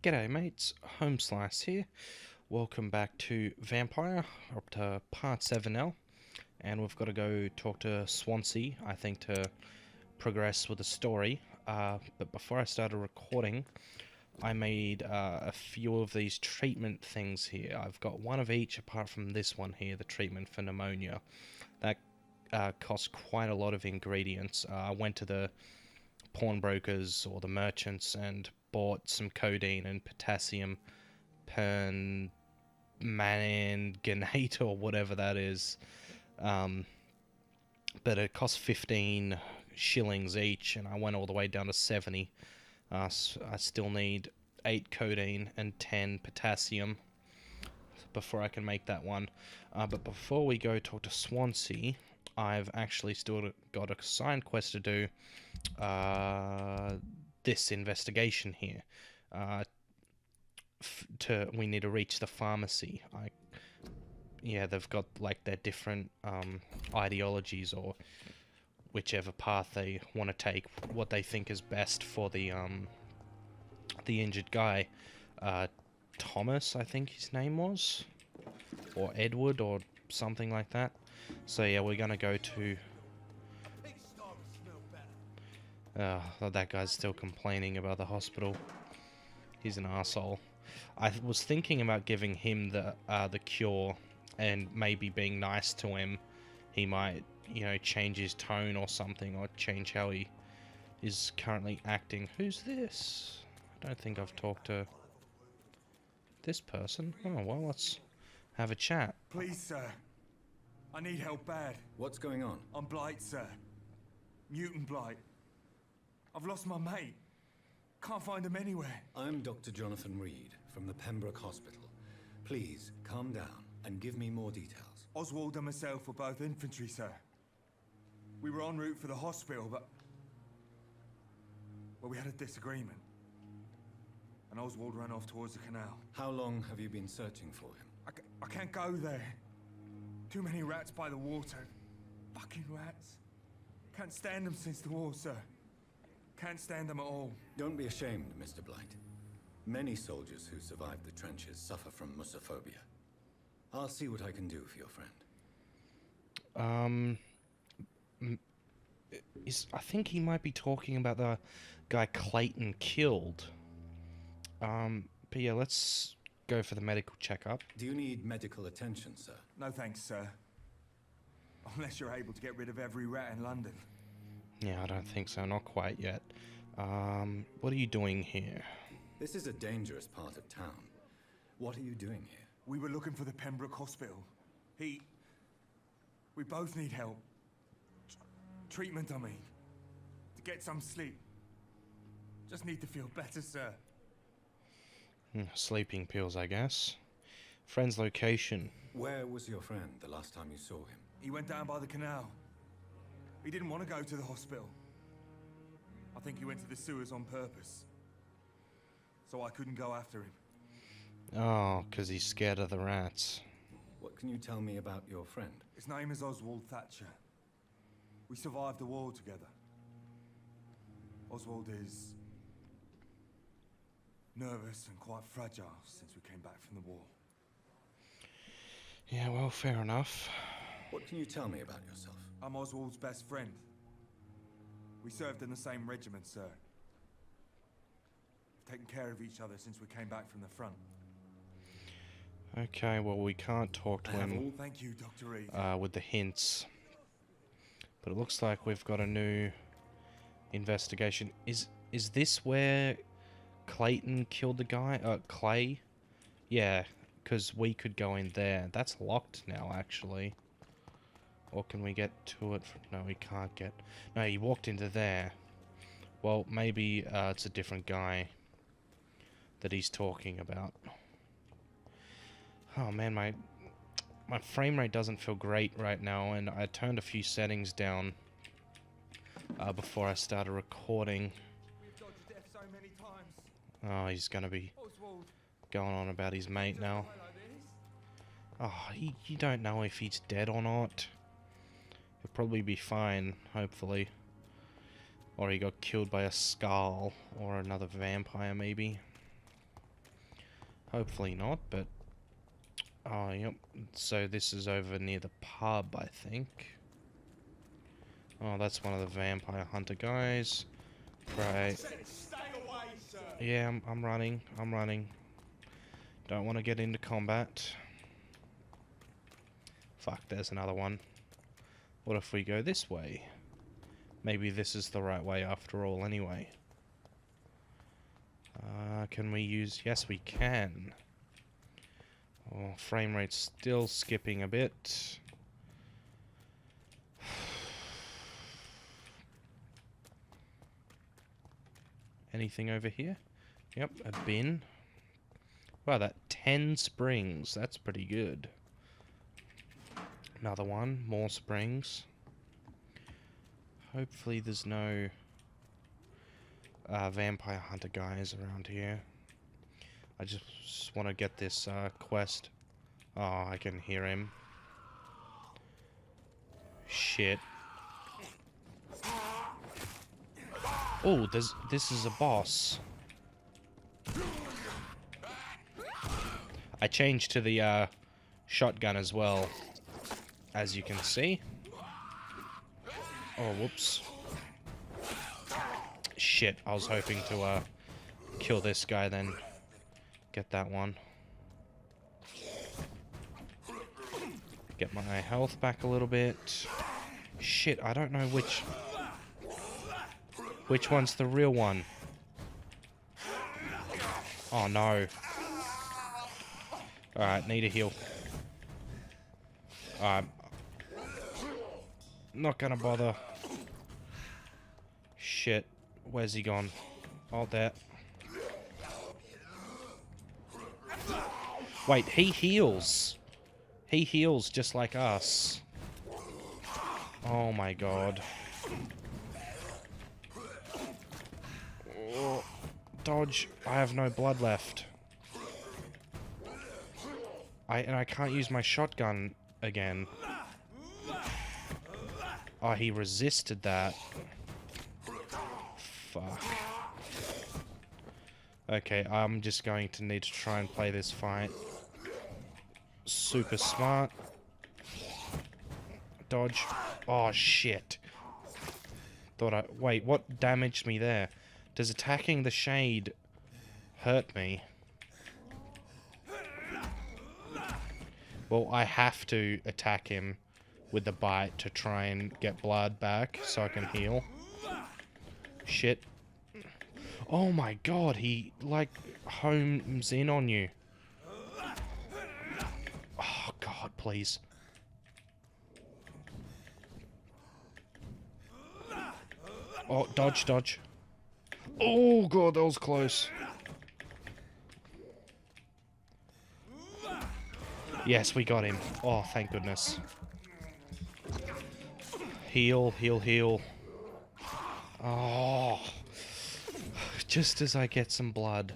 G'day mates, Home Slice here. Welcome back to Vampyr, up to part 7 now. And we've got to go talk to Swansea, I think, to progress with the story. But before I started recording, I made a few of these treatment things here. I've got one of each apart from this one here, the treatment for pneumonia. That costs quite a lot of ingredients. I went to the pawnbrokers or the merchants and bought some codeine and potassium permanganate or whatever that is. But it cost 15 shillings each, and I went all the way down to 70. So I still need 8 codeine and 10 potassium before I can make that one. But before we go talk to Swansea, I've actually still got a side quest to do. This investigation here. We need to reach the pharmacy. Yeah, they've got like their different ideologies or whichever path they want to take, what they think is best for the injured guy. Thomas, I think his name was, or Edward, or something like that. So yeah, we're gonna go to. That guy's still complaining about the hospital. He's an asshole. I was thinking about giving him the cure and maybe being nice to him. He might, you know, change his tone or something, or change how he is currently acting. Who's this? I don't think I've talked to this person. Oh, well, let's have a chat. Please, sir. I need help bad. What's going on? I'm blight, sir. Mutant blight. I've lost my mate. Can't find him anywhere. I'm Dr. Jonathan Reid from the Pembroke Hospital. Please, calm down and give me more details. Oswald and myself were both infantry, sir. We were en route for the hospital, but... well, we had a disagreement. And Oswald ran off towards the canal. How long have you been searching for him? I can't go there. Too many rats by the water. Fucking rats. Can't stand them since the war, sir. Can't stand them at all. Don't be ashamed, Mr. Blight. Many soldiers who survived the trenches suffer from musophobia. I'll see what I can do for your friend. I think he might be talking about the guy Clayton killed. But yeah, let's go for the medical checkup. Do you need medical attention, sir? No thanks, sir. Unless you're able to get rid of every rat in London. Yeah, I don't think so. Not quite yet. What are you doing here? This is a dangerous part of town. What are you doing here? We were looking for the Pembroke Hospital. We both need help. Treatment, I mean. To get some sleep. Just need to feel better, sir. Sleeping pills, I guess. Friend's location. Where was your friend the last time you saw him? He went down by the canal. He didn't want to go to the hospital. I think he went to the sewers on purpose. So I couldn't go after him. Oh, because he's scared of the rats. What can you tell me about your friend? His name is Oswald Thatcher. We survived the war together. Oswald is nervous and quite fragile since we came back from the war. Yeah, well, fair enough. What can you tell me about yourself? I'm Oswald's best friend. We served in the same regiment, sir. We've taken care of each other since we came back from the front. Okay, well, we can't talk to him Thank you, Dr. Reid. with the hints. But it looks like we've got a new investigation. Is this where Clayton killed the guy? Clay? Yeah, because we could go in there. That's locked now, actually. Or can we get to it? No, we can't get... No, he walked into there. Well, maybe it's a different guy that he's talking about. Oh man, my frame rate doesn't feel great right now, and I turned a few settings down before I started recording. We've dodged death so many times. Oh, he's gonna be Oswald, going on about his mate now. Oh, you don't know if he's dead or not. He'll probably be fine, hopefully. Or he got killed by a skull, or another vampire maybe. Hopefully not, but... Oh, yep. So this is over near the pub, I think. Oh, that's one of the vampire hunter guys. Right. Yeah, I'm running. I'm running. Don't want to get into combat. Fuck, there's another one. What if we go this way? Maybe this is the right way after all, anyway. Can we use... Yes, we can. Oh, frame rate's still skipping a bit. Anything over here? Yep, a bin. Wow, that 10 springs. That's pretty good. Another one. More springs. Hopefully there's no vampire hunter guys around here. I just want to get this quest. Oh, I can hear him. Shit. Oh, this is a boss. I changed to the shotgun as well, as you can see. Oh, whoops. Shit, I was hoping to kill this guy then get that one. Get my health back a little bit. Shit, I don't know which one's the real one. Oh no. Alright, need a heal. Alright. Not gonna bother. Shit. Where's he gone? Oh, there. Wait, he heals. He heals just like us. Oh my god. Oh, dodge. I have no blood left. And I can't use my shotgun again. Oh, he resisted that. Fuck. Okay, I'm just going to need to try and play this fight super smart. Dodge. Oh, shit. Wait, what damaged me there? Does attacking the shade hurt me? Well, I have to attack him with the bite to try and get blood back so I can heal. Shit. Oh my god, he, like, homes in on you. Oh god, please. Oh, dodge, dodge. Oh god, that was close. Yes, we got him. Oh, thank goodness. Heal, heal, heal. Oh. Just as I get some blood.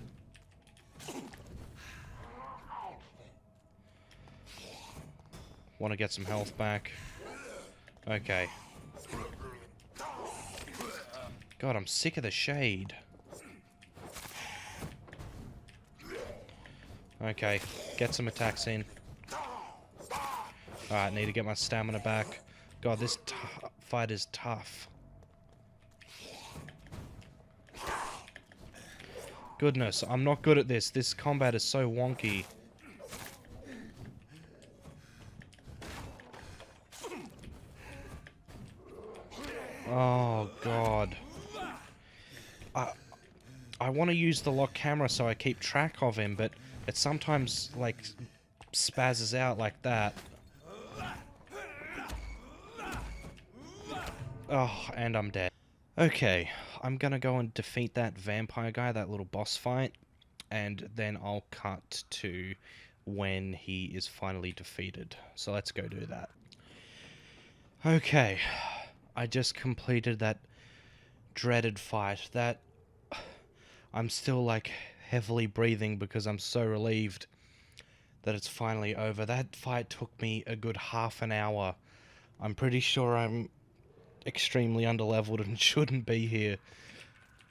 Want to get some health back. Okay. God, I'm sick of the shade. Okay, get some attacks in. Alright, need to get my stamina back. God, this fight is tough. Goodness, I'm not good at this. This combat is so wonky. Oh, God. I want to use the lock camera so I keep track of him, but it sometimes, like, spazzes out like that. Oh, and I'm dead. Okay, I'm gonna go and defeat that vampire guy, that little boss fight, and then I'll cut to when he is finally defeated. So let's go do that. Okay, I just completed that dreaded fight. That... I'm still, like, heavily breathing because I'm so relieved that it's finally over. That fight took me a good half an hour. I'm pretty sure I'm extremely underleveled and shouldn't be here.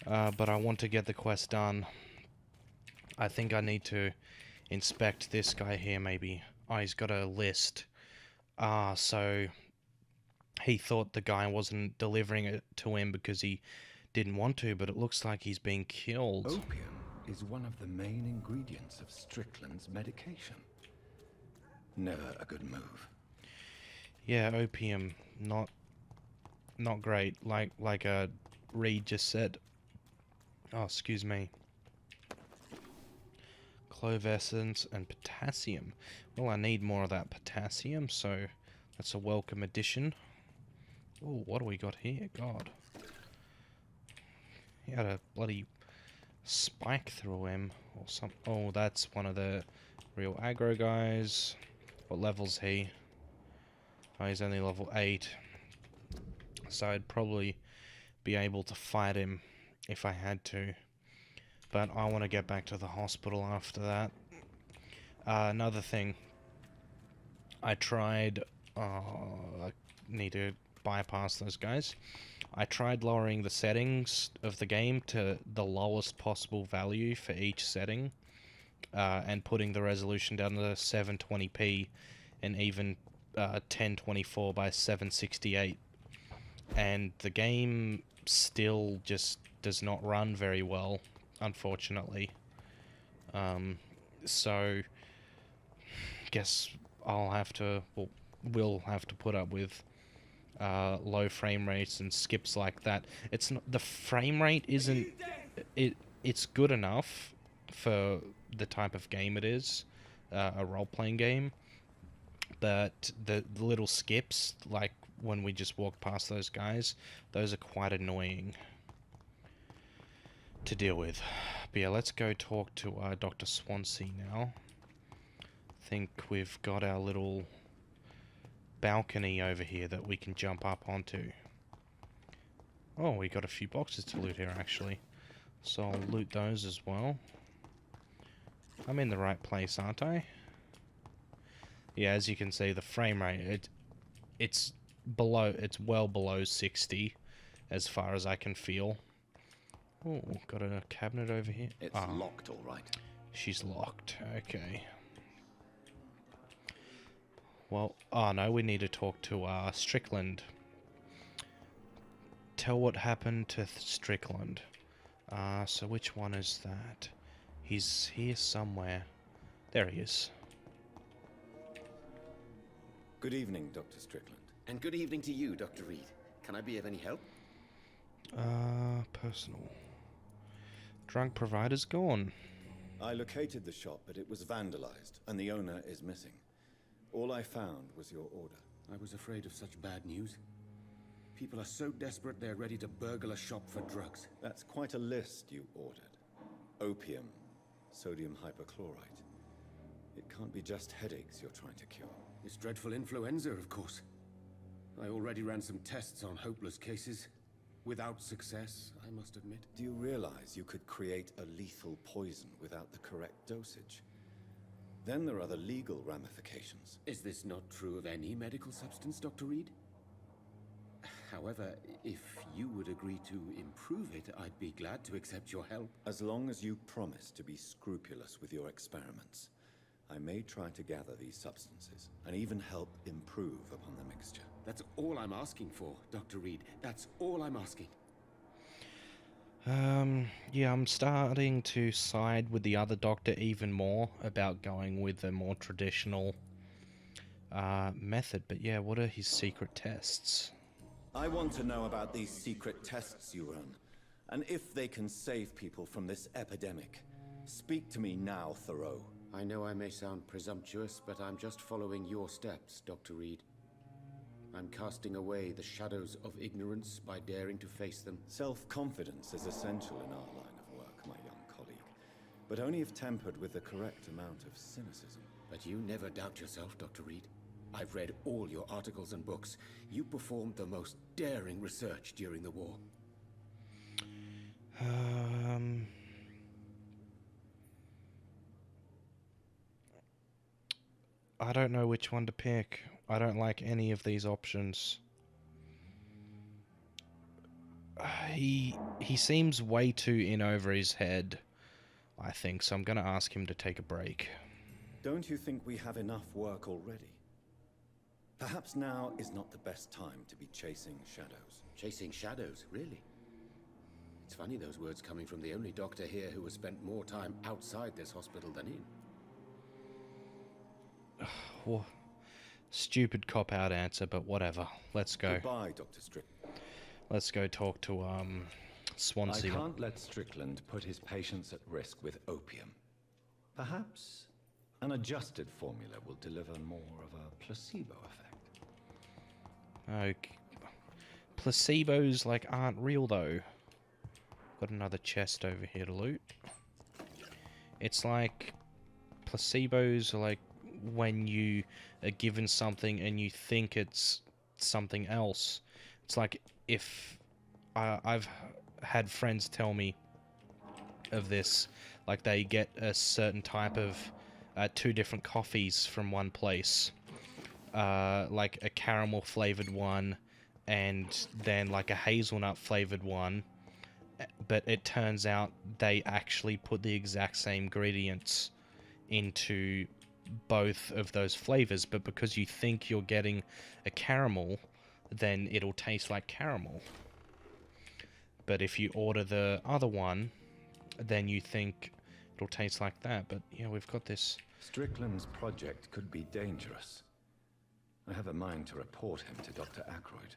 But I want to get the quest done. I think I need to inspect this guy here, maybe. Oh, he's got a list. Ah, so he thought the guy wasn't delivering it to him because he didn't want to, but it looks like he's being killed. Opium is one of the main ingredients of Strickland's medication. Never a good move. Yeah, opium, not great. Like Reid just said. Oh, excuse me. Clove essence and potassium. Well, I need more of that potassium, so that's a welcome addition. Oh, what do we got here? God. He had a bloody spike through him or something. Oh, that's one of the real aggro guys. What level's he? Oh, he's only level 8. So I'd probably be able to fight him if I had to. But I want to get back to the hospital after that. Another thing. I tried... I need to bypass those guys. I tried lowering the settings of the game to the lowest possible value for each setting. And putting the resolution down to 720p and even 1024 by 768. And the game still just does not run very well, unfortunately. So guess I'll have to, well, we'll have to put up with low frame rates and skips like that. It's not, the frame rate isn't, it's good enough for the type of game it is, a role-playing game, but the little skips, like when we just walk past those guys, those are quite annoying to deal with. But yeah, let's go talk to Dr. Swansea now. I think we've got our little balcony over here that we can jump up onto. Oh, we got a few boxes to loot here actually, so I'll loot those as well. I'm in the right place, aren't I? Yeah, as you can see, the frame rate, it's well below 60 as far as I can feel. Oh, got a cabinet over here. It's locked, all right. She's locked. Okay. Well, oh no, we need to talk to Strickland. Tell what happened to Strickland. So which one is that? He's here somewhere. There he is. Good evening, Dr. Strickland. And good evening to you, Dr. Reid. Can I be of any help? Personal. Drug provider's gone. I located the shop, but it was vandalized, and the owner is missing. All I found was your order. I was afraid of such bad news. People are so desperate they're ready to burgle a shop for drugs. That's quite a list you ordered. Opium, sodium hypochlorite. It can't be just headaches you're trying to cure. It's dreadful influenza, of course. I already ran some tests on hopeless cases. Without success, I must admit. Do you realize you could create a lethal poison without the correct dosage? Then there are the legal ramifications. Is this not true of any medical substance, Dr. Reid? However, if you would agree to improve it, I'd be glad to accept your help. As long as you promise to be scrupulous with your experiments, I may try to gather these substances, and even help improve upon the mixture. That's all I'm asking for, Dr. Reid. That's all I'm asking. Yeah, I'm starting to side with the other doctor even more about going with the more traditional method. But yeah, what are his secret tests? I want to know about these secret tests you run, and if they can save people from this epidemic. Speak to me now, Thoreau. I know I may sound presumptuous, but I'm just following your steps, Dr. Reid. I'm casting away the shadows of ignorance by daring to face them. Self-confidence is essential in our line of work, my young colleague, but only if tempered with the correct amount of cynicism. But you never doubt yourself, Dr. Reid. I've read all your articles and books. You performed the most daring research during the war. I don't know which one to pick. I don't like any of these options. He seems way too in over his head, I think, so I'm gonna ask him to take a break. Don't you think we have enough work already? Perhaps now is not the best time to be chasing shadows. Chasing shadows, really? It's funny those words coming from the only doctor here who has spent more time outside this hospital than in. Well, stupid cop-out answer, but whatever. Let's go. Goodbye, Dr. Strickland. Let's go talk to Swansea. I can't let Strickland put his patients at risk with opium. Perhaps an adjusted formula will deliver more of a placebo effect. Okay. Placebos like aren't real though. Got another chest over here to loot. It's like placebos are like when you are given something and you think it's something else. It's like if I've had friends tell me of this, like they get a certain type of 2 different coffees from one place, like a caramel flavored one and then like a hazelnut flavored one, but it turns out they actually put the exact same ingredients into both of those flavors, but because you think you're getting a caramel, then it'll taste like caramel. But if you order the other one, then you think it'll taste like that. But yeah, we've got this. Strickland's project could be dangerous. I have a mind to report him to Dr. Ackroyd.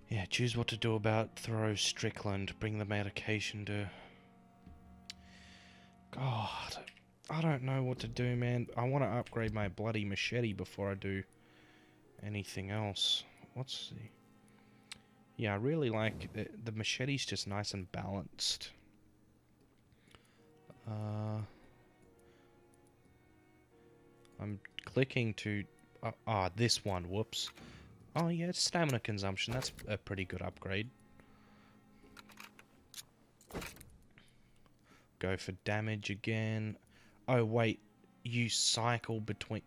Yeah, choose what to do about throw Strickland. Bring the medication to... God, I don't know what to do, man. I want to upgrade my bloody machete before I do anything else. What's the... Yeah, I really like... The machete's just nice and balanced. I'm clicking to... this one, whoops. Oh yeah, it's stamina consumption. That's a pretty good upgrade. Go for damage again. Oh wait, you cycle between...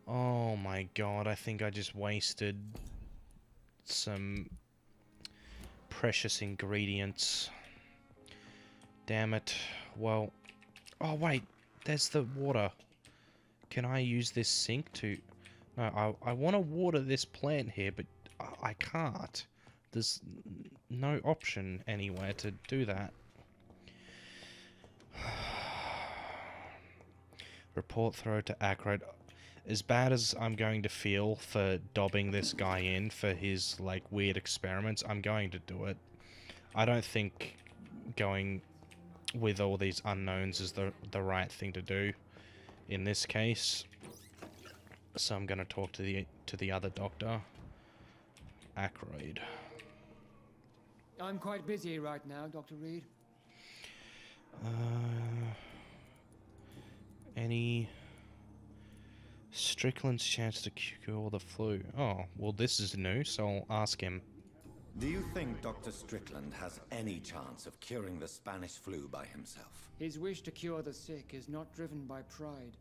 Oh my god, I think I just wasted some precious ingredients. Damn it. Well... Oh wait, there's the water. Can I use this sink to... No, I want to water this plant here, but I can't. There's no option anywhere to do that. Report throw to Ackroyd. As bad as I'm going to feel for dobbing this guy in for his, like, weird experiments, I'm going to do it. I don't think going with all these unknowns is the right thing to do in this case. So I'm gonna talk to the other doctor, Ackroyd. I'm quite busy right now, Dr. Reid. Any Strickland's chance to cure the flu? Oh, well, this is new, so I'll ask him. Do you think Dr. Strickland has any chance of curing the Spanish flu by himself? His wish to cure the sick is not driven by pride,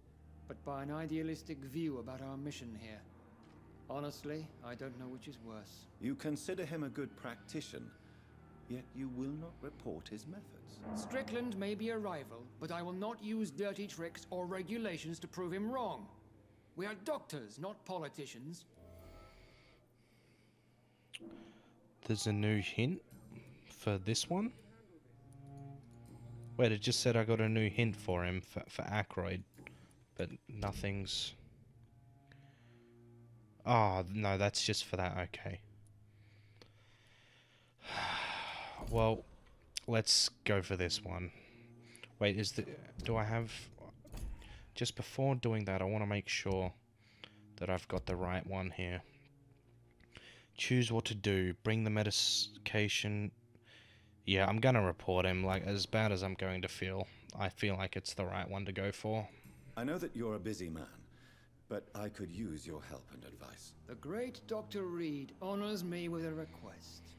but by an idealistic view about our mission here. Honestly, I don't know which is worse. You consider him a good practitioner, yet you will not report his methods. Strickland may be a rival, but I will not use dirty tricks or regulations to prove him wrong. We are doctors, not politicians. There's a new hint for this one? Wait, it just said I got a new hint for him, for Ackroyd. But nothing's... Oh, no, that's just for that, okay. Well, let's go for this one. Wait, do I have... Just before doing that, I want to make sure that I've got the right one here. Choose what to do. Bring the medication... Yeah, I'm gonna report him. Like, as bad as I'm going to feel, I feel like it's the right one to go for. I know that you're a busy man, but I could use your help and advice. The great Dr. Reid honors me with a request.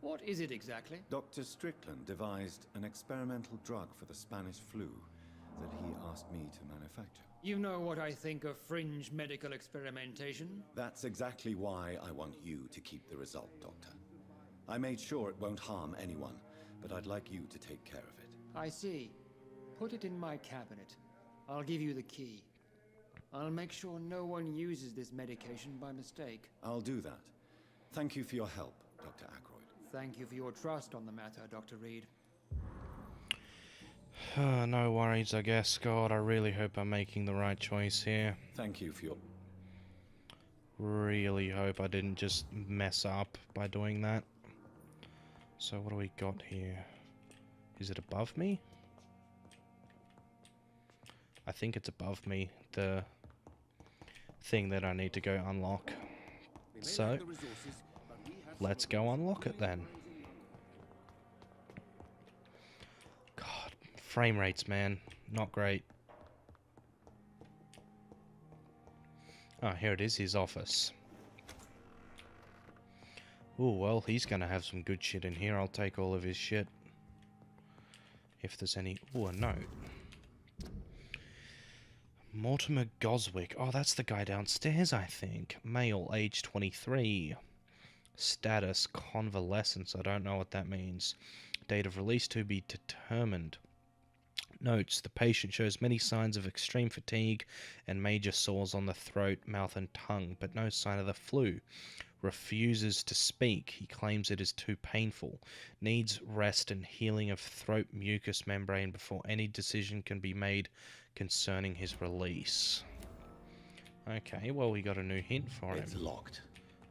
What is it exactly? Dr. Strickland devised an experimental drug for the Spanish flu that he asked me to manufacture. You know what I think of fringe medical experimentation? That's exactly why I want you to keep the result, Doctor. I made sure it won't harm anyone, but I'd like you to take care of it. I see. Put it in my cabinet. I'll give you the key. I'll make sure no one uses this medication by mistake. I'll do that. Thank you for your help, Dr. Ackroyd. Thank you for your trust on the matter, Dr. Reid. No worries, I guess. God, I really hope I'm making the right choice here. Thank you for your... Really hope I didn't just mess up by doing that. So what do we got here? Is it above me? I think it's above me, the thing that I need to go unlock. So, let's go unlock it then. God, frame rates, man. Not great. Oh, here it is, his office. Oh, well, he's gonna have some good shit in here. I'll take all of his shit. If there's any... Oh, a note. Mortimer Goswick. Oh, that's the guy downstairs, I think. Male, age 23. Status, convalescence. I don't know what that means. Date of release to be determined. Notes, the patient shows many signs of extreme fatigue and major sores on the throat, mouth and tongue, but no sign of the flu. Refuses to speak. He claims it is too painful. Needs rest and healing of throat mucous membrane before any decision can be made concerning his release. Okay, well, we got a new hint for him. It's locked.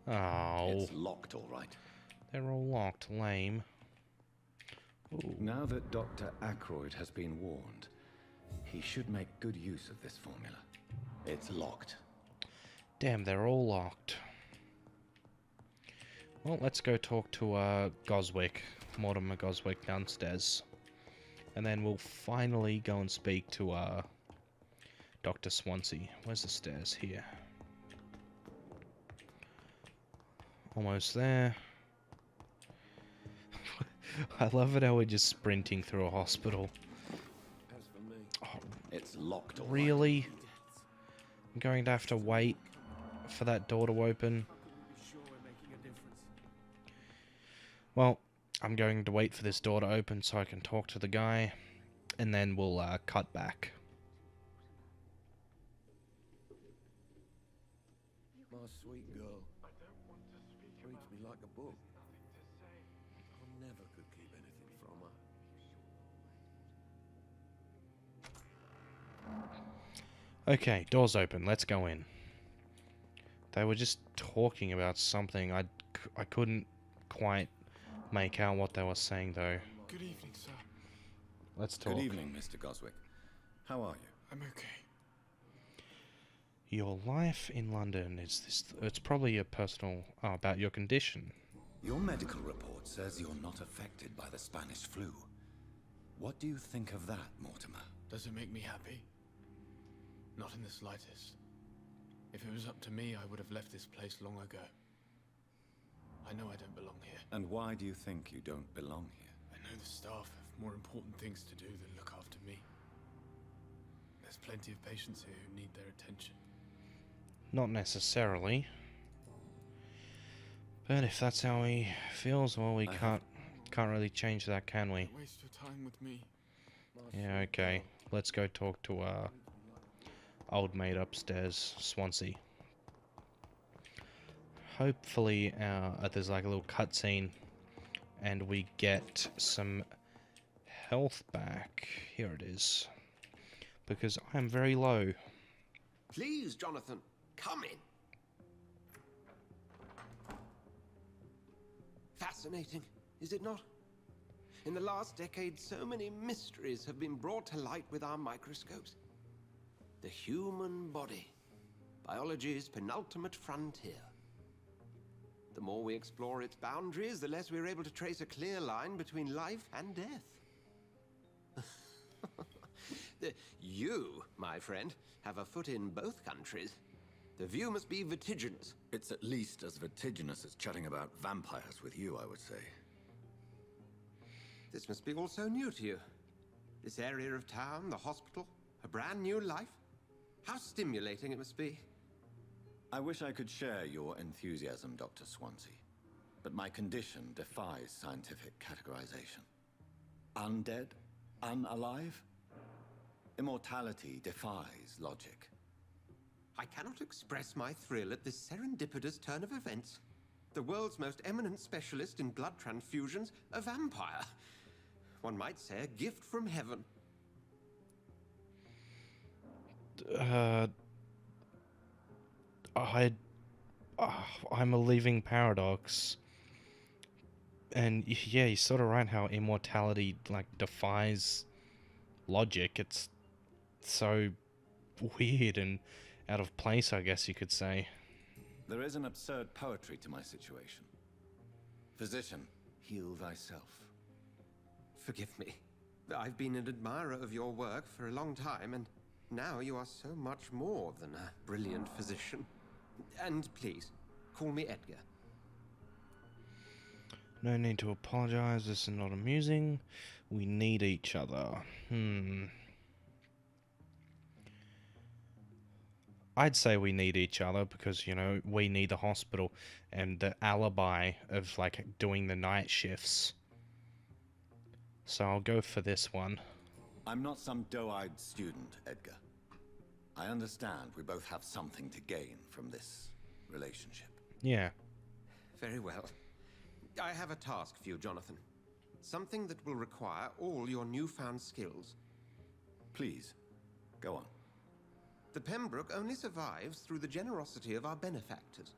Oh. It's locked, all right. They're all locked. Lame. Ooh. Now that Dr. Ackroyd has been warned, he should make good use of this formula. It's locked. Damn, they're all locked. Well, let's go talk to Goswick, Mortimer Goswick downstairs. And then we'll finally go and speak to Dr. Swansea. Where's the stairs? Here. Almost there. I love it how we're just sprinting through a hospital. As for me, it's locked. Really? I'm going to have to wait for that door to open. Well, I'm going to wait for this door to open so I can talk to the guy, and then we'll cut back. My sweet girl. Reads me like a book. I never could keep anything from her. Okay, door's open. Let's go in. They were just talking about something. I couldn't quite make out what they were saying, though. Good evening, sir. Let's talk. Good evening, Mr. Goswick. How are you? I'm okay. Your life in London is this... It's probably a personal... Oh, about your condition. Your medical report says you're not affected by the Spanish flu. What do you think of that, Mortimer? Does it make me happy? Not in the slightest. If it was up to me, I would have left this place long ago. I know I don't belong here. And why do you think you don't belong here? I know the staff have more important things to do than look after me. There's plenty of patients here who need their attention. Not necessarily. But if that's how he feels, well, we can't really change that, can we? Don't waste your time with me. Yeah, okay. Let's go talk to old mate upstairs, Swansea. Hopefully, there's like a little cutscene, and we get some health back. Here it is. Because I am very low. Please, Jonathan, come in. Fascinating, is it not? In the last decade, so many mysteries have been brought to light with our microscopes. The human body, biology's penultimate frontier. The more we explore its boundaries, the less we're able to trace a clear line between life and death. You, my friend, have a foot in both countries. The view must be vertiginous. It's at least as vertiginous as chatting about vampires with you, I would say. This must be all so new to you. This area of town, the hospital, a brand new life. How stimulating it must be. I wish I could share your enthusiasm, Dr. Swansea, but my condition defies scientific categorization. Undead? Unalive? Immortality defies logic. I cannot express my thrill at this serendipitous turn of events. The world's most eminent specialist in blood transfusions, a vampire. One might say a gift from heaven. I'm a living paradox. And yeah, you're sort of right how immortality, like, defies logic. It's so weird and out of place, I guess you could say. There is an absurd poetry to my situation. Physician, heal thyself. Forgive me. I've been an admirer of your work for a long time, and now you are so much more than a brilliant physician. And please, call me Edgar. No need to apologize, this is not amusing. We need each other. I'd say we need each other because, you know, we need the hospital and the alibi of, like, doing the night shifts. So I'll go for this one. I'm not some doe-eyed student, Edgar. I understand we both have something to gain from this relationship. Yeah. Very well. I have a task for you, Jonathan. Something that will require all your newfound skills. Please, go on. The Pembroke only survives through the generosity of our benefactors.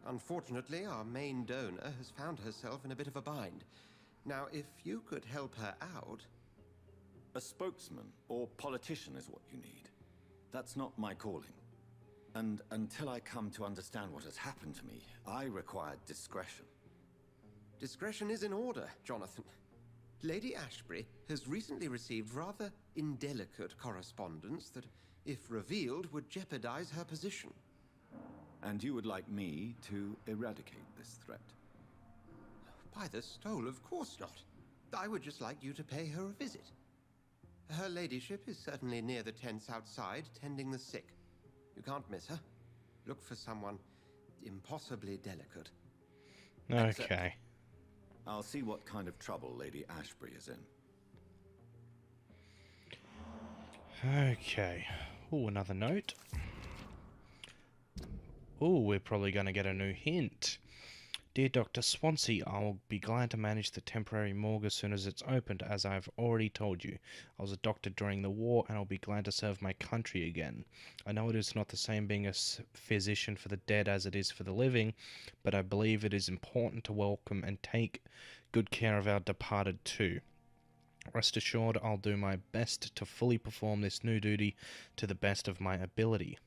Unfortunately, our main donor has found herself in a bit of a bind. Now, if you could help her out... A spokesman or politician is what you need. That's not my calling. And until I come to understand what has happened to me, I require discretion. Discretion is in order, Jonathan. Lady Ashbury has recently received rather indelicate correspondence that, if revealed, would jeopardize her position. And you would like me to eradicate this threat? By the stole, of course not. I would just like you to pay her a visit. Her ladyship is certainly near the tents outside, tending the sick. You can't miss her. Look for someone impossibly delicate. Okay. I'll see what kind of trouble Lady Ashbury is in. Okay. Oh, another note. Oh, we're probably going to get a new hint. Dear Dr. Swansea, I'll be glad to manage the temporary morgue as soon as it's opened, as I've already told you. I was a doctor during the war, and I'll be glad to serve my country again. I know it is not the same being a physician for the dead as it is for the living, but I believe it is important to welcome and take good care of our departed too. Rest assured, I'll do my best to fully perform this new duty to the best of my ability.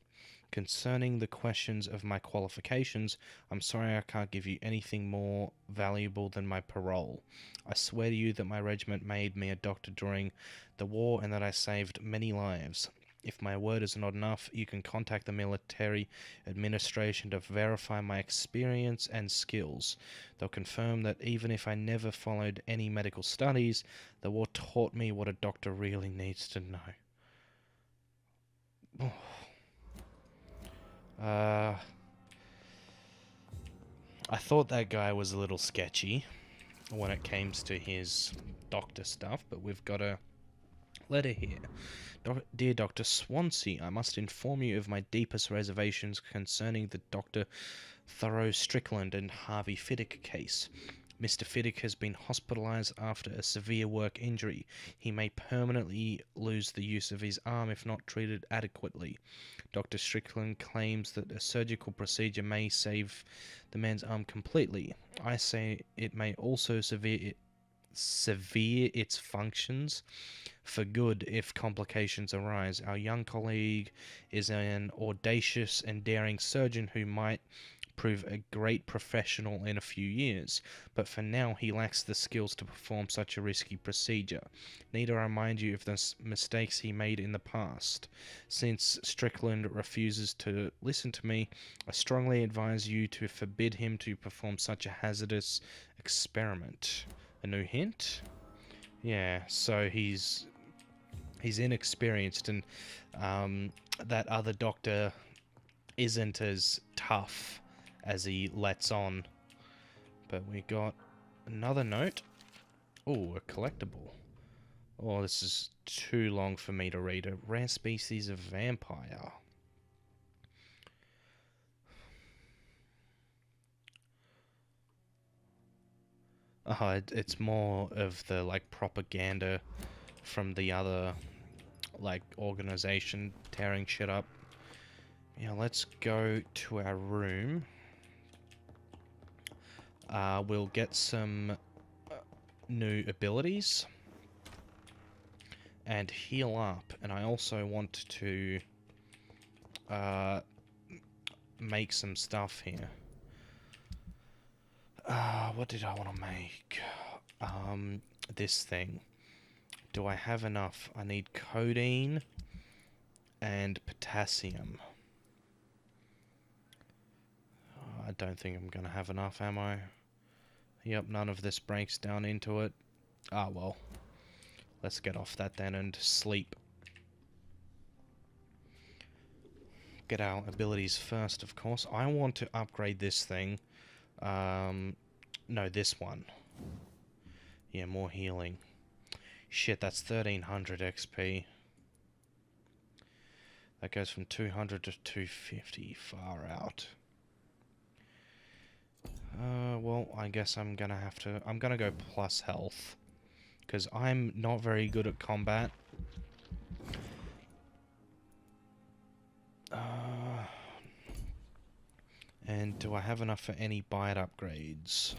Concerning the questions of my qualifications, I'm sorry I can't give you anything more valuable than my parole. I swear to you that my regiment made me a doctor during the war and that I saved many lives. If my word is not enough, you can contact the military administration to verify my experience and skills. They'll confirm that even if I never followed any medical studies, the war taught me what a doctor really needs to know. Oh. I thought that guy was a little sketchy when it came to his doctor stuff, but we've got a letter here. Dear Dr. Swansea, I must inform you of my deepest reservations concerning the Dr. Strickland and Harvey Fiddick case. Mr. Fiddick has been hospitalized after a severe work injury. He may permanently lose the use of his arm if not treated adequately. Dr. Strickland claims that a surgical procedure may save the man's arm completely. I say it may also sever its functions for good if complications arise. Our young colleague is an audacious and daring surgeon who might prove a great professional in a few years, but for now he lacks the skills to perform such a risky procedure. Need I remind you of the mistakes he made in the past? Since Strickland refuses to listen to me, I strongly advise you to forbid him to perform such a hazardous experiment. A new hint? Yeah, so he's inexperienced, and that other doctor isn't as tough as he lets on. But we got another note. Oh, a collectible. Oh, this is too long for me to read. A rare species of vampire. It's more of the, like, propaganda from the other, like, organization tearing shit up. Yeah, let's go to our room. We'll get some new abilities and heal up, and I also want to make some stuff here. What did I want to make? This thing. Do I have enough? I need codeine and potassium. I don't think I'm gonna have enough, am I? Yep, none of this breaks down into it. Ah, well. Let's get off that then and sleep. Get our abilities first, of course. I want to upgrade this thing. No, this one. Yeah, more healing. Shit, that's 1300 XP. That goes from 200 to 250. Far out. Well, I guess I'm gonna have to... I'm gonna go plus health. Because I'm not very good at combat. And do I have enough for any bite upgrades?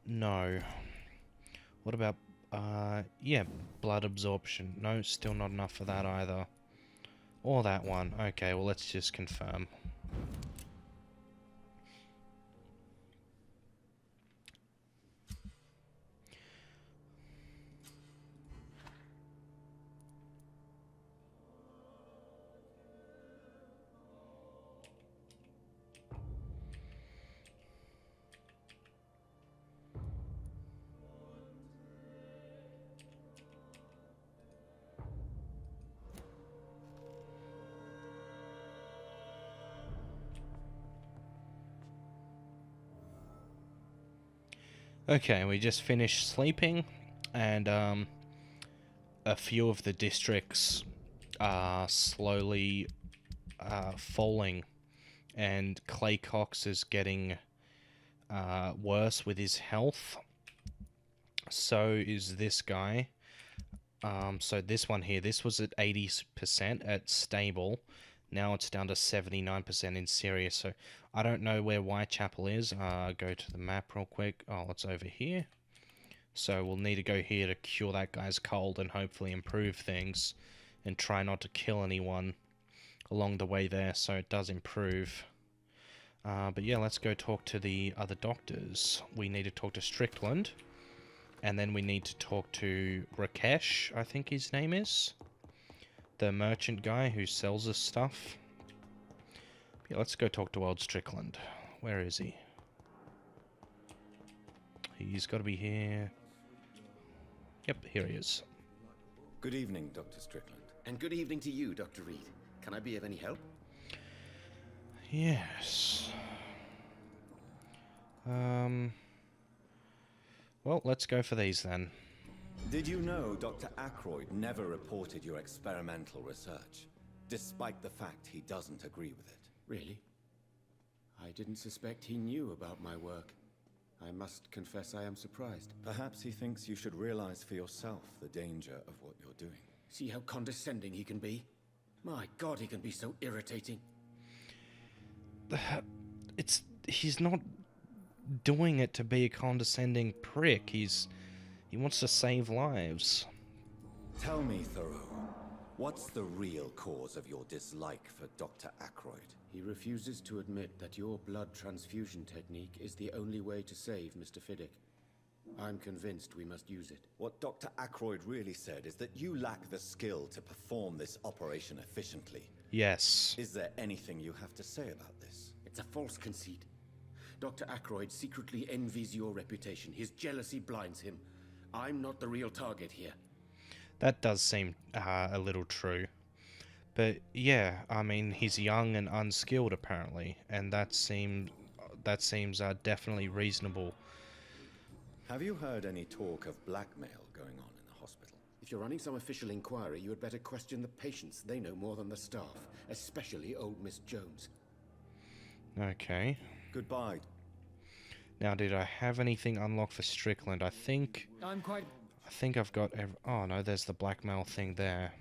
No. What about... yeah, blood absorption. No, still not enough for that either. Or that one. Okay, well, let's just confirm. Okay, we just finished sleeping, and a few of the districts are slowly falling, and Clay Cox is getting worse with his health. So is this guy. So this one here, this was at 80% at stable. Now it's down to 79% in serious. So I don't know where Whitechapel is. Go to the map real quick. Oh, it's over here. So we'll need to go here to cure that guy's cold and hopefully improve things. And try not to kill anyone along the way there so it does improve. But yeah, let's go talk to the other doctors. We need to talk to Strickland. And then we need to talk to Rakesh, I think his name is. The merchant guy who sells us stuff. Yeah, let's go talk to old Strickland. Where is he? He's got to be here. Yep, here he is. Good evening, Dr. Strickland. And good evening to you, Dr. Reid. Can I be of any help? Yes. Well, let's go for these then. Did you know Dr. Ackroyd never reported your experimental research, despite the fact he doesn't agree with it? Really? I didn't suspect he knew about my work. I must confess I am surprised. Perhaps he thinks you should realize for yourself the danger of what you're doing. See how condescending he can be? My God, he can be so irritating. He's not doing it to be a condescending prick. He wants to save lives. Tell me, Thoreau, what's the real cause of your dislike for Dr. Ackroyd? He refuses to admit that your blood transfusion technique is the only way to save Mr. Fiddick. I'm convinced we must use it. What Dr. Ackroyd really said is that you lack the skill to perform this operation efficiently. Yes. Is there anything you have to say about this? It's a false conceit. Dr. Ackroyd secretly envies your reputation. His jealousy blinds him. I'm not the real target here. That does seem a little true. But yeah, I mean, he's young and unskilled apparently, and that seems definitely reasonable. Have you heard any talk of blackmail going on in the hospital? If you're running some official inquiry, you had better question the patients. They know more than the staff, especially old Miss Jones. Okay. Goodbye. Now, did I have anything unlocked for Strickland? I think I've got oh no, there's the blackmail thing there.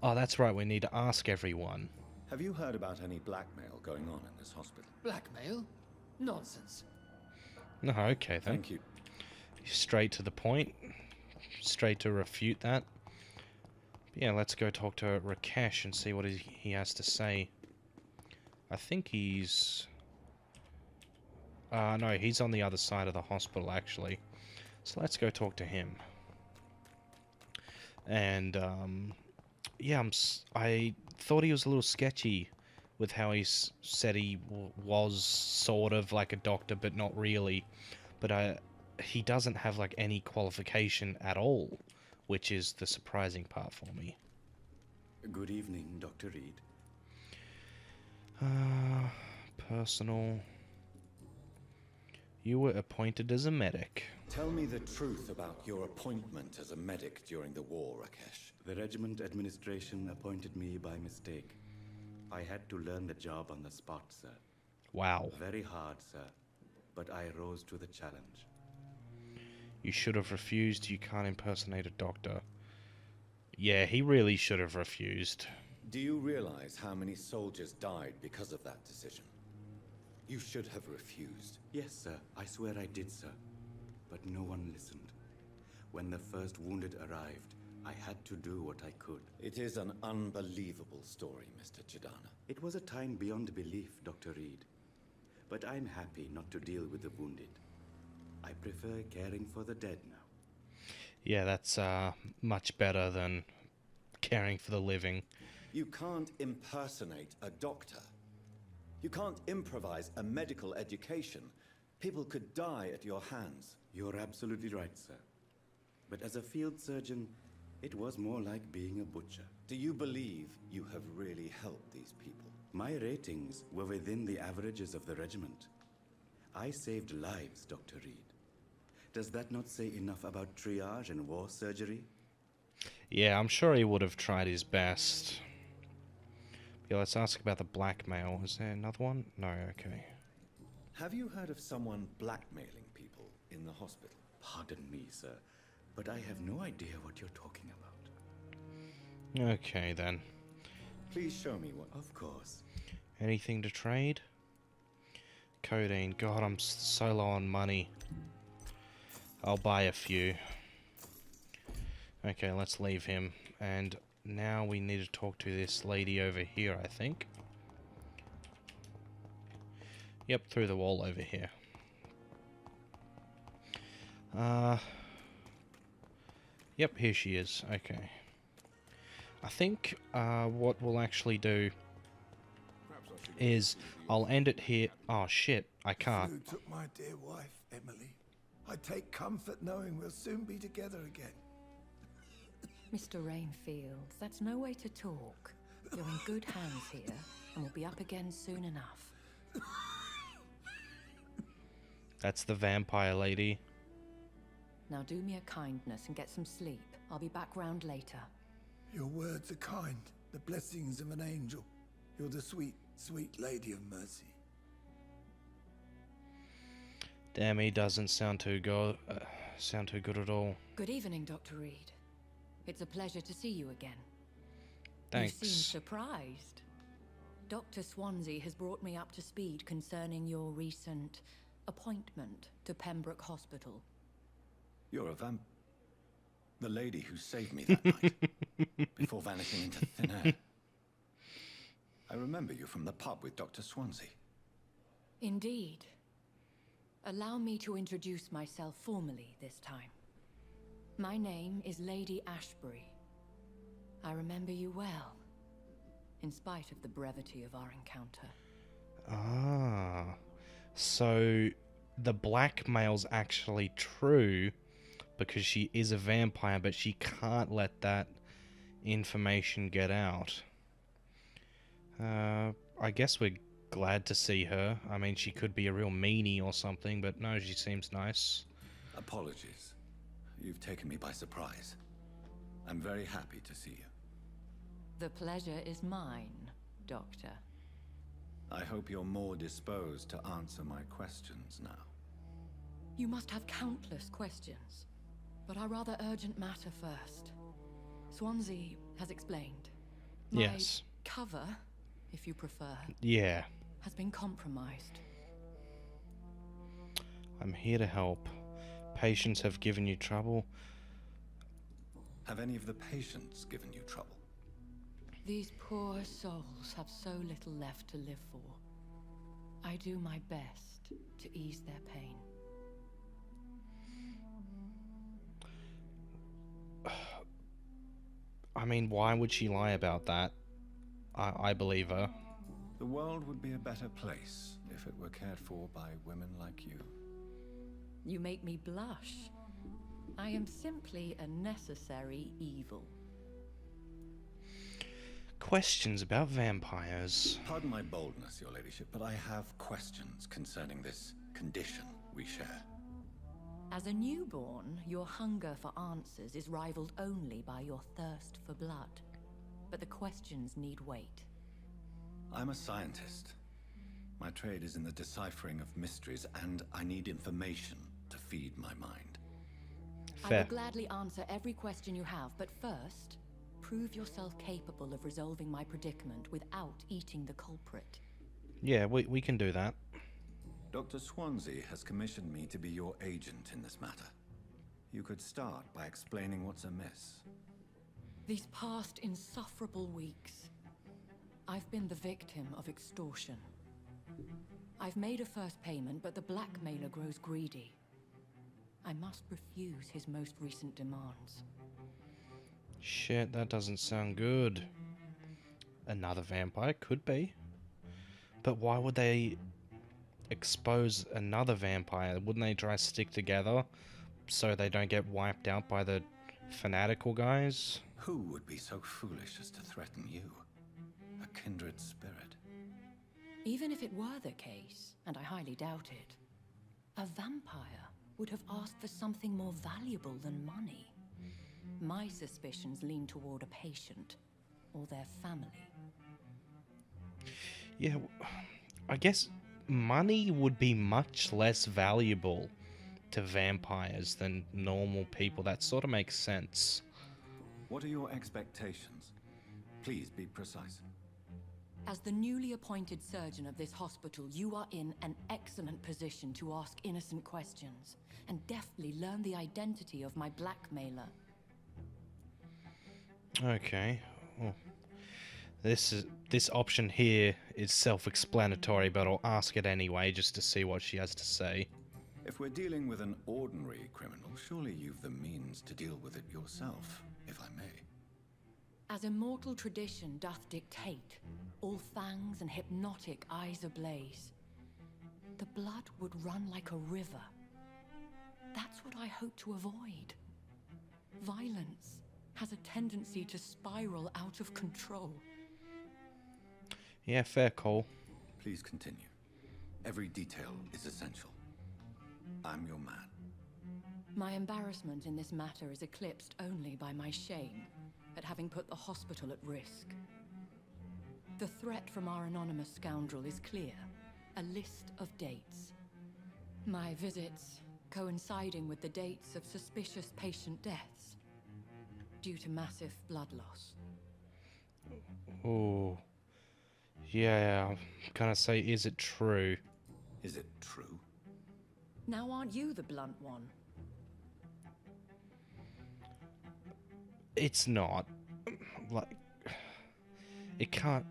Oh, that's right, we need to ask everyone. Have you heard about any blackmail going on in this hospital? Blackmail? Nonsense. No, okay then. Thank you. Straight to the point. Straight to refute that. Yeah, let's go talk to Rakesh and see what he has to say. I think he's... no, he's on the other side of the hospital, actually. So let's go talk to him. And, yeah, I thought he was a little sketchy with how he said he was sort of like a doctor, but not really. But he doesn't have, like, any qualification at all, which is the surprising part for me. Good evening, Dr. Reid. Personal... You were appointed as a medic. Tell me the truth about your appointment as a medic during the war, Rakesh. The regiment administration appointed me by mistake. I had to learn the job on the spot, sir. Wow. Very hard, sir. But I rose to the challenge. You should have refused. You can't impersonate a doctor. Yeah, he really should have refused. Do you realize how many soldiers died because of that decision? You should have refused. Yes, sir. I swear I did, sir. But no one listened. When the first wounded arrived, I had to do what I could. It is an unbelievable story, Mr. Chidana. It was a time beyond belief, Dr. Reid. But I'm happy not to deal with the wounded. I prefer caring for the dead now. Yeah, that's much better than caring for the living. You can't impersonate a doctor. You can't improvise a medical education. People could die at your hands. You're absolutely right, sir. But as a field surgeon, it was more like being a butcher. Do you believe you have really helped these people? My ratings were within the averages of the regiment. I saved lives, Dr. Reid. Does that not say enough about triage and war surgery? Yeah, I'm sure he would have tried his best. Yeah, let's ask about the blackmail. Is there another one? No, okay. Have you heard of someone blackmailing people in the hospital? Pardon me, sir, but I have no idea what you're talking about. Okay, then. Please show me what. Of course. Anything to trade? Codeine. God, I'm so low on money. I'll buy a few. Okay, let's leave him. And now we need to talk to this lady over here, I think. Yep, through the wall over here. Yep, here she is. Okay. I think what we'll actually do is I'll end it here. Oh shit, I can't. You took my dear wife, Emily. I take comfort knowing we'll soon be together again. Mr. Rainfield, that's no way to talk. You're in good hands here, and we'll be up again soon enough. That's the vampire lady. Now do me a kindness and get some sleep. I'll be back round later. Your words are kind, the blessings of an angel. You're the sweet, sweet lady of mercy. Damn, he doesn't sound too good at all. Good evening, Dr. Reid. It's a pleasure to see you again. Thanks. You seem surprised. Dr. Swansea has brought me up to speed concerning your recent appointment to Pembroke Hospital. You're a the lady who saved me that night, before vanishing into thin air. I remember you from the pub with Dr. Swansea. Indeed. Allow me to introduce myself formally this time. My name is Lady Ashbury. I remember you well, in spite of the brevity of our encounter. Ah, so the blackmail's actually true because she is a vampire, but she can't let that information get out. I guess we're glad to see her. I mean, she could be a real meanie or something, but no, she seems nice. Apologies. You've taken me by surprise. I'm very happy to see you. The pleasure is mine, Doctor. I hope you're more disposed to answer my questions now. You must have countless questions, but our rather urgent matter first. Swansea has explained. My Yes. cover, if you prefer, Yeah. has been compromised. I'm here to help. Patients have given you trouble. Have any of the patients given you trouble? These poor souls have so little left to live for. I do my best to ease their pain. I mean, why would she lie about that? I believe her. The world would be a better place if it were cared for by women like you. You make me blush. I am simply a necessary evil. Questions about vampires. Pardon my boldness, your ladyship, but I have questions concerning this condition we share. As a newborn, your hunger for answers is rivaled only by your thirst for blood. But the questions need wait. I'm a scientist. My trade is in the deciphering of mysteries, and I need information to feed my mind. I Fair. will gladly answer every question you have, but first, prove yourself capable of resolving my predicament without eating the culprit. Yeah, we can do that. Dr. Swansea has commissioned me to be your agent in this matter. You could start by explaining what's amiss. These past insufferable weeks, I've been the victim of extortion. I've made a first payment, but the blackmailer grows greedy. I must refuse his most recent demands. Shit, that doesn't sound good. Another vampire? Could be. But why would they expose another vampire? Wouldn't they try to stick together so they don't get wiped out by the fanatical guys? Who would be so foolish as to threaten you? A kindred spirit. Even if it were the case, and I highly doubt it, a vampire would have asked for something more valuable than money. My suspicions lean toward a patient or their family. Yeah, I guess money would be much less valuable to vampires than normal people. That sort of makes sense. What are your expectations? Please be precise. As the newly appointed surgeon of this hospital, you are in an excellent position to ask innocent questions and deftly learn the identity of my blackmailer. Okay. Well, this option here is self-explanatory, but I'll ask it anyway just to see what she has to say. If we're dealing with an ordinary criminal, surely you've the means to deal with it yourself, if I may. As immortal tradition doth dictate, all fangs and hypnotic eyes ablaze, the blood would run like a river. That's what I hope to avoid. Violence has a tendency to spiral out of control. Yeah, fair call. Please continue. Every detail is essential. I'm your man. My embarrassment in this matter is eclipsed only by my shame at having put the hospital at risk. The threat from our anonymous scoundrel is clear. A list of dates. My visits coinciding with the dates of suspicious patient deaths due to massive blood loss. Oh. Yeah, I'm gonna say, is it true? Is it true? Now aren't you the blunt one? It's not. Like, it can't...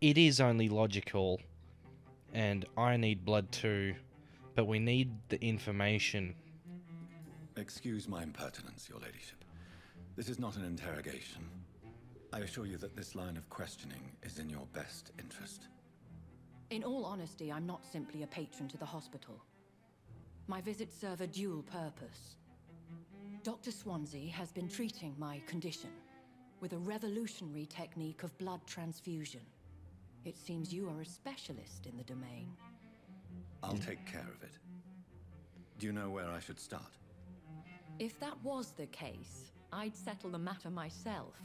It is only logical, and I need blood too, but we need the information. Excuse my impertinence, your ladyship. This is not an interrogation. I assure you that this line of questioning is in your best interest. In all honesty, I'm not simply a patron to the hospital. My visits serve a dual purpose. Dr. Swansea has been treating my condition with a revolutionary technique of blood transfusion. It seems you are a specialist in the domain. I'll take care of it. Do you know where I should start? If that was the case, I'd settle the matter myself.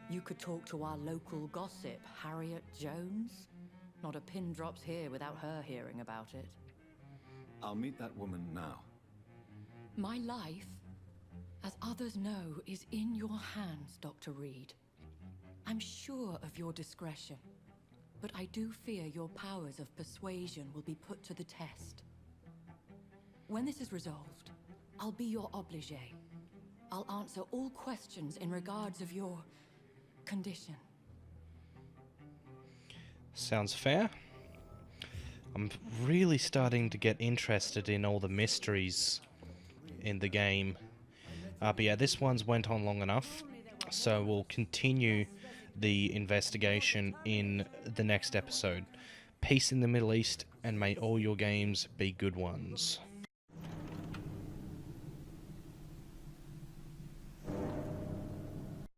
You could talk to our local gossip, Harriet Jones. Not a pin drops here without her hearing about it. I'll meet that woman now. My life, as others know, is in your hands, Dr. Reid. I'm sure of your discretion, but I do fear your powers of persuasion will be put to the test. When this is resolved, I'll be your obligé. I'll answer all questions in regards of your condition. Sounds fair. I'm really starting to get interested in all the mysteries in the game. But yeah, this one's went on long enough, so we'll continue the investigation in the next episode. Peace in the Middle East, and may all your games be good ones.